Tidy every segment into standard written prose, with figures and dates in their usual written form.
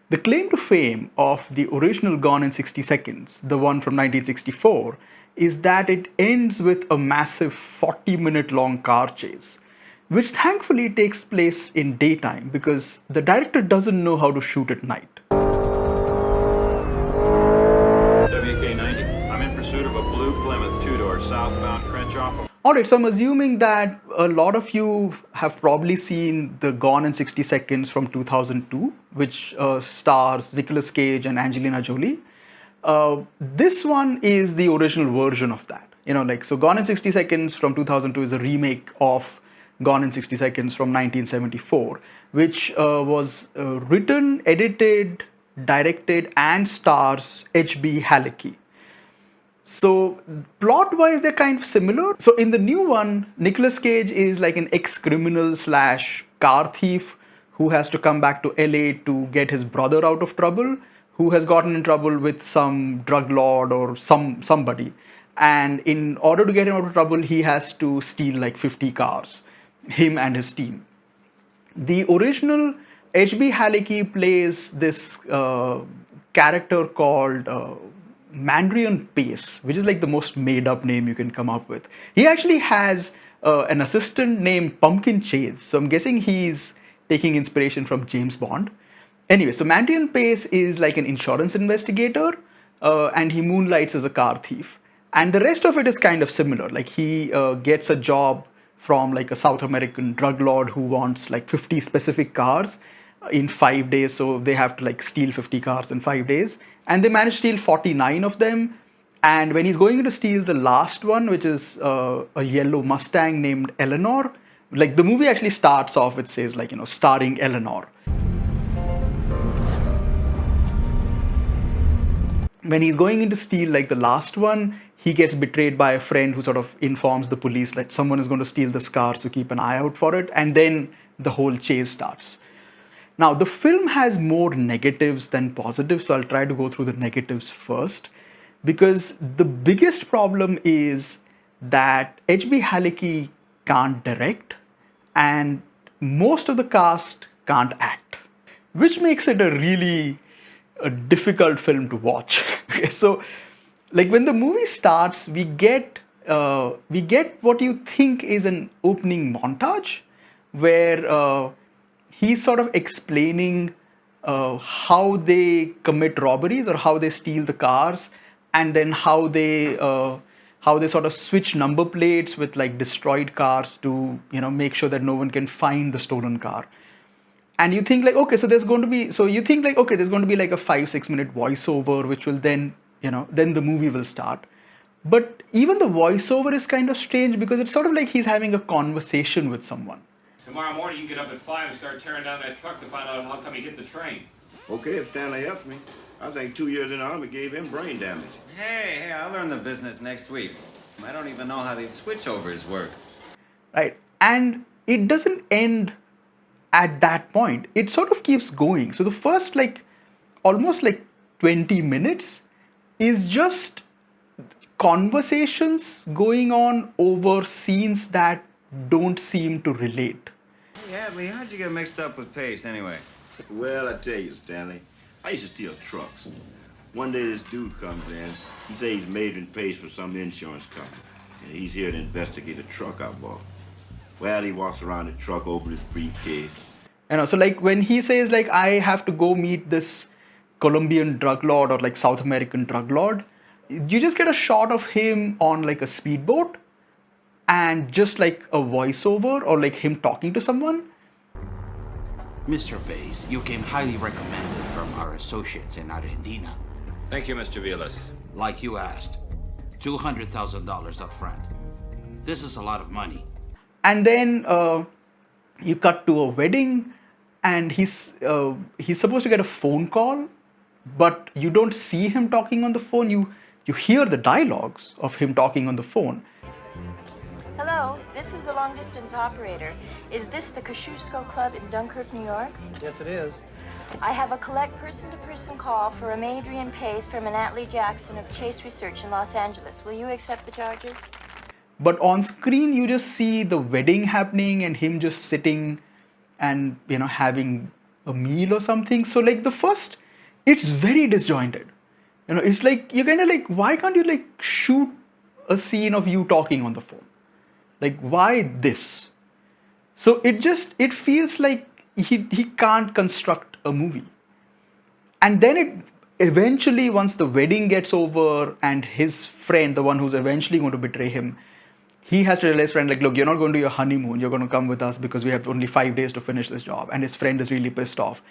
The claim to fame of the original Gone in 60 Seconds, the one from 1964, is that it ends with a massive 40-minute long car chase, which thankfully takes place in daytime because the director doesn't know how to shoot at night. WK-90, I'm in pursuit of a blue Plymouth two-door southbound Crenshaw. Alright, so I'm assuming that a lot of you have probably seen the Gone in 60 Seconds from 2002, which stars Nicolas Cage and Angelina Jolie. This one is the original version of that. So Gone in 60 Seconds from 2002 is a remake of Gone in 60 Seconds from 1974, which was written, edited, directed, and stars H.B. Halicki. So plot-wise, they're kind of similar. So in the new one, Nicolas Cage is like an ex-criminal slash car thief who has to come back to LA to get his brother out of trouble, who has gotten in trouble with some drug lord or somebody. And in order to get him out of trouble, he has to steal like 50 cars, him and his team. The original H.B. Halicki plays this character called Mandrian Pace, which is like the most made up name you can come up with. He actually has an assistant named Pumpkin Chase, so I'm guessing he's taking inspiration from James Bond. Anyway, so Mandrian Pace is like an insurance investigator and he moonlights as a car thief. And the rest of it is kind of similar. Like he gets a job from like a South American drug lord who wants like 50 specific cars in 5 days. So they have to like steal 50 cars in 5 days. And they manage to steal 49 of them. And when he's going to steal the last one, which is a yellow Mustang named Eleanor, like the movie actually starts off, it says like, starring Eleanor. When he's going in to steal like the last one, he gets betrayed by a friend who sort of informs the police that someone is going to steal this car, so keep an eye out for it. And then the whole chase starts. Now, the film has more negatives than positives, so I'll try to go through the negatives first. Because the biggest problem is that H.B. Halicki can't direct and most of the cast can't act, which makes it a really difficult film to watch. Okay, so like when the movie starts, we get what you think is an opening montage where he's sort of explaining how they commit robberies or how they steal the cars, and then how they sort of switch number plates with like destroyed cars to make sure that no one can find the stolen car. And you think like, okay, so there's going to be like a 5-6 minute voiceover, which will then then the movie will start. But even the voiceover is kind of strange because it's sort of like he's having a conversation with someone. Tomorrow morning you can get up at 5 and start tearing down that truck to find out how come he hit the train. Okay, if Stanley helps me. I think 2 years in the Army gave him brain damage. Hey, I'll learn the business next week. I don't even know how these switchovers work. Right, and it doesn't end at that point. It sort of keeps going. So the first almost 20 minutes is just conversations going on over scenes that don't seem to relate. Hey, Hadley, how'd you get mixed up with Pace anyway? Well, I tell you, Stanley, I used to steal trucks. One day this dude comes in. He says he's made and pays for some insurance company. And he's here to investigate a truck I bought. Well, he walks around the truck, opens his briefcase. So like when he says like, I have to go meet this Colombian drug lord or like South American drug lord, you just get a shot of him on like a speedboat and just like a voiceover or like him talking to someone. Mr. Bays, you came highly recommended from our associates in Argentina. Thank you, Mr. Vilas. Like you asked, $200,000 up front. This is a lot of money. And then you cut to a wedding and he's supposed to get a phone call, but you don't see him talking on the phone. You hear the dialogues of him talking on the phone. Hello, this is the long-distance operator. Is this the Kosciuszko Club in Dunkirk, New York? Yes, it is. I have a collect person-to-person call for a Adrian Pace from Annatley Jackson of Chase Research in Los Angeles. Will you accept the charges? But on screen, you just see the wedding happening and him just sitting and, having a meal or something. So like the first, it's very disjointed. It's like you're kind of like, why can't you like shoot a scene of you talking on the phone? Like, why this? So it feels like he can't construct a movie. And then it eventually, once the wedding gets over and his friend, the one who's eventually going to betray him, he has to realize, friend, like, look, you're not going to your honeymoon. You're going to come with us because we have only 5 days to finish this job. And his friend is really pissed off.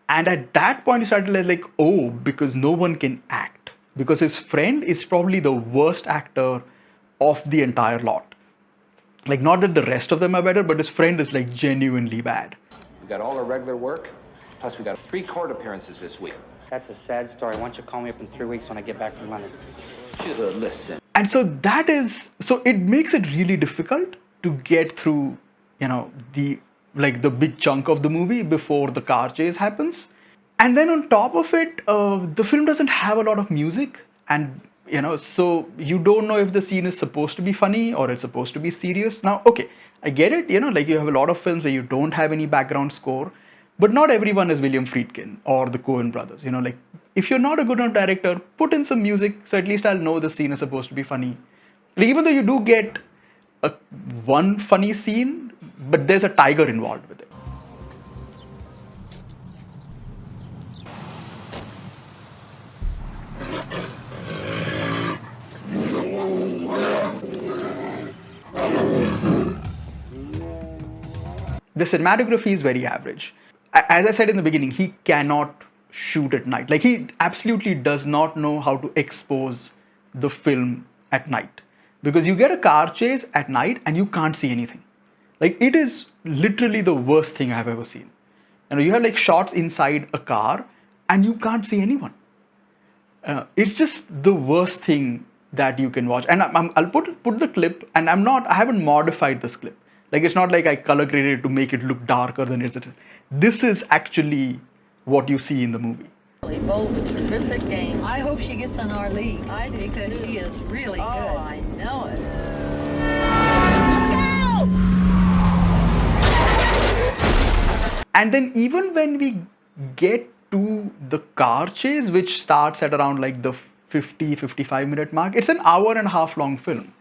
And at that point, he started to realize, like, oh, because no one can act. Because his friend is probably the worst actor of the entire lot. Like, not that the rest of them are better, but his friend is like genuinely bad. We got all our regular work, plus we got 3 court appearances this week. That's a sad story. Why don't you call me up in 3 weeks when I get back from London? Listen. And so it makes it really difficult to get through, the big chunk of the movie before the car chase happens. And then on top of it, the film doesn't have a lot of music. And, so you don't know if the scene is supposed to be funny or it's supposed to be serious. Now, okay, I get it, like you have a lot of films where you don't have any background score, but not everyone is William Friedkin or the Coen brothers. Like if you're not a good enough director, put in some music so at least I'll know the scene is supposed to be funny. Like, even though you do get one funny scene, but there's a tiger involved with it. The cinematography is very average. As I said in the beginning, he cannot shoot at night. Like, he absolutely does not know how to expose the film at night. Because you get a car chase at night and you can't see anything. Like, it is literally the worst thing I've ever seen. You have like shots inside a car and you can't see anyone. It's just the worst thing that you can watch. And I'll put the clip, and I haven't modified this clip. Like, it's not like I color graded it to make it look darker than it is. This is actually what you see in the movie. Both terrific game. I hope she gets on our league. I do, because she is really good. Oh, I know it. And then even when we get to the car chase, which starts at around like the 55 minute mark, it's an hour and a half long film.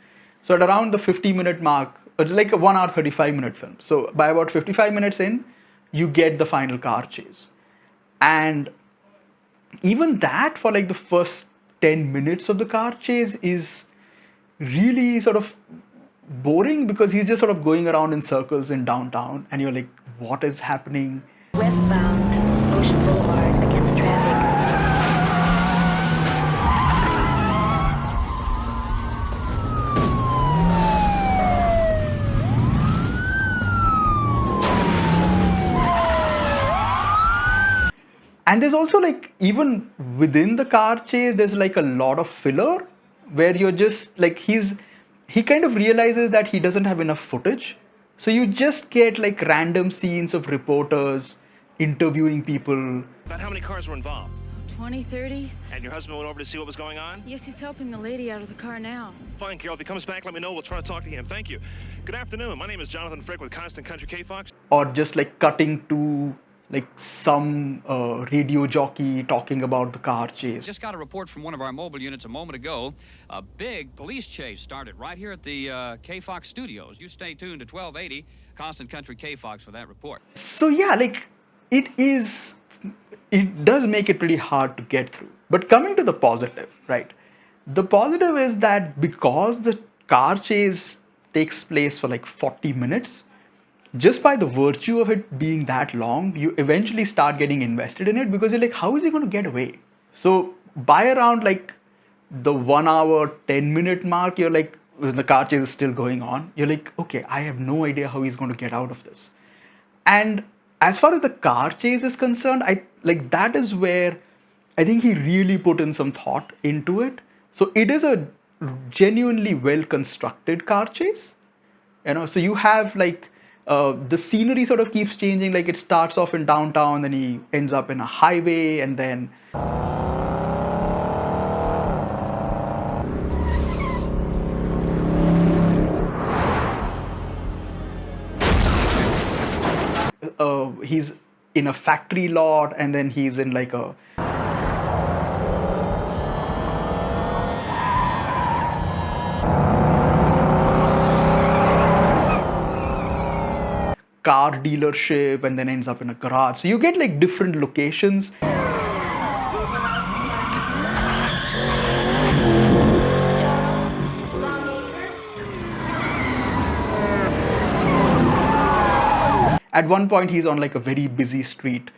So at around the 50-minute mark, it's like a 1 hour 35-minute film. So by about 55 minutes in, you get the final car chase. And even that, for like the first 10 minutes of the car chase, is really sort of boring, because he's just sort of going around in circles in downtown and you're like, what is happening? Westbound, Ocean Boulevard, against traffic. And there's also like, even within the car chase, there's like a lot of filler where you're just like, he kind of realizes that he doesn't have enough footage. So you just get like random scenes of reporters interviewing people. About how many cars were involved? 20, 30? And your husband went over to see what was going on? Yes, he's helping the lady out of the car now. Fine, Carol. If he comes back, let me know. We'll try to talk to him. Thank you. Good afternoon. My name is Jonathan Frick with Constant Country K-Fox. Or just like cutting to like some radio jockey talking about the car chase. Just got a report from one of our mobile units a moment ago. A big police chase started right here at the K-Fox studios. You stay tuned to 1280 Constant Country K-Fox for that report. So yeah, like it does make it pretty hard to get through. But coming to the positive, right? The positive is that because the car chase takes place for like 40 minutes, just by the virtue of it being that long, you eventually start getting invested in it, because you're like, how is he going to get away? So by around like the 1 hour, 10-minute mark, you're like, when the car chase is still going on, you're like, okay, I have no idea how he's going to get out of this. And as far as the car chase is concerned, that is where I think he really put in some thought into it. So it is a genuinely well-constructed car chase. So you have like, the scenery sort of keeps changing. Like, it starts off in downtown, then he ends up in a highway, and then he's in a factory lot, and then he's in like a car dealership, and then ends up in a garage. So you get like different locations. At one point, he's on like a very busy street.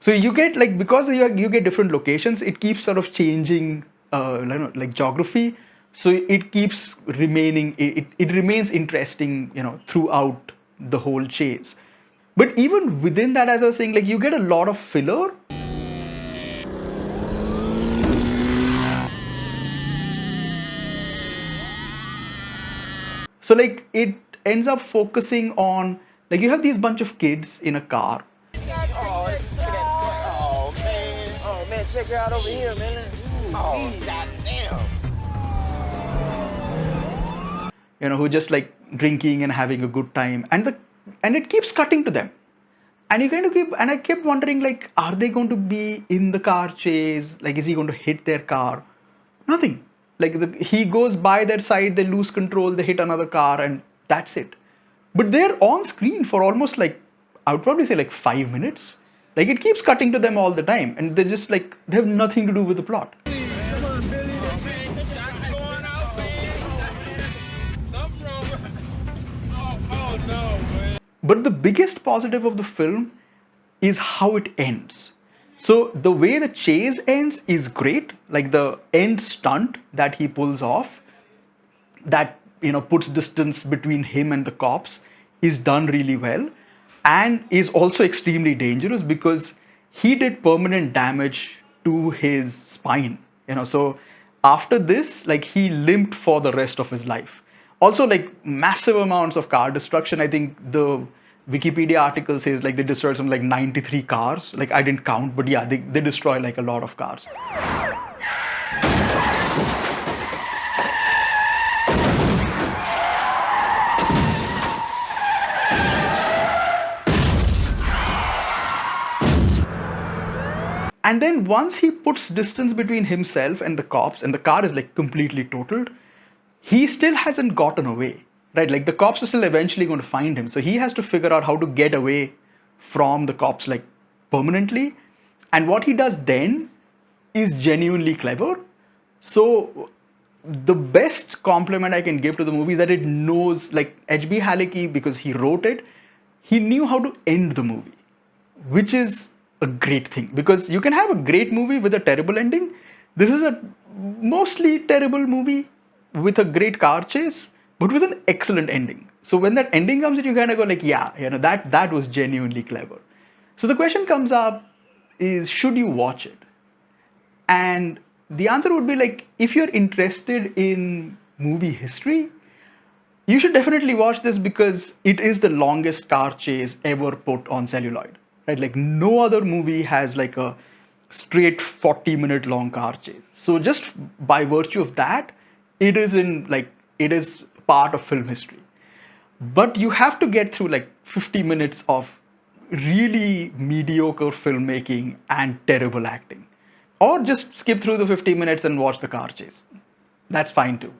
So you get like, because you get different locations, it keeps sort of changing, like geography. So it keeps remaining, it remains interesting, throughout the whole chase. But even within that, as I was saying, like you get a lot of filler. So like it ends up focusing on, like you have these bunch of kids in a car. Oh man, check her out over here, man. Oh, goddamn. Who just like drinking and having a good time, and it keeps cutting to them, and I kept wondering, like, are they going to be in the car chase? Like, is he going to hit their car? Nothing. Like he goes by their side, they lose control, they hit another car, and that's it. But they're on screen for almost like, I would probably say like 5 minutes. Like it keeps cutting to them all the time, and they're just like, they have nothing to do with the plot. But the biggest positive of the film is how it ends. So the way the chase ends is great. Like the end stunt that he pulls off, that puts distance between him and the cops, is done really well, and is also extremely dangerous because he did permanent damage to his spine. So after this, like he limped for the rest of his life. Also, like massive amounts of car destruction. I think the Wikipedia article says like they destroyed something like 93 cars. Like I didn't count, but yeah, they destroy like a lot of cars. And then once he puts distance between himself and the cops, and the car is like completely totaled, he still hasn't gotten away, right? Like the cops are still eventually going to find him. So he has to figure out how to get away from the cops like permanently. And what he does then is genuinely clever. So the best compliment I can give to the movie is that it knows, like H.B. Halicki, because he wrote it, he knew how to end the movie, which is a great thing, because you can have a great movie with a terrible ending. This is a mostly terrible movie with a great car chase, but with an excellent ending. So when that ending comes in, you kind of go like, yeah, that was genuinely clever. So the question comes up is, should you watch it? And the answer would be like, if you're interested in movie history, you should definitely watch this, because it is the longest car chase ever put on celluloid. Right? Like no other movie has like a straight 40-minute long car chase. So just by virtue of that, it is part of film history. But you have to get through like 50 minutes of really mediocre filmmaking and terrible acting. Or just skip through the 50 minutes and watch the car chase. That's fine too.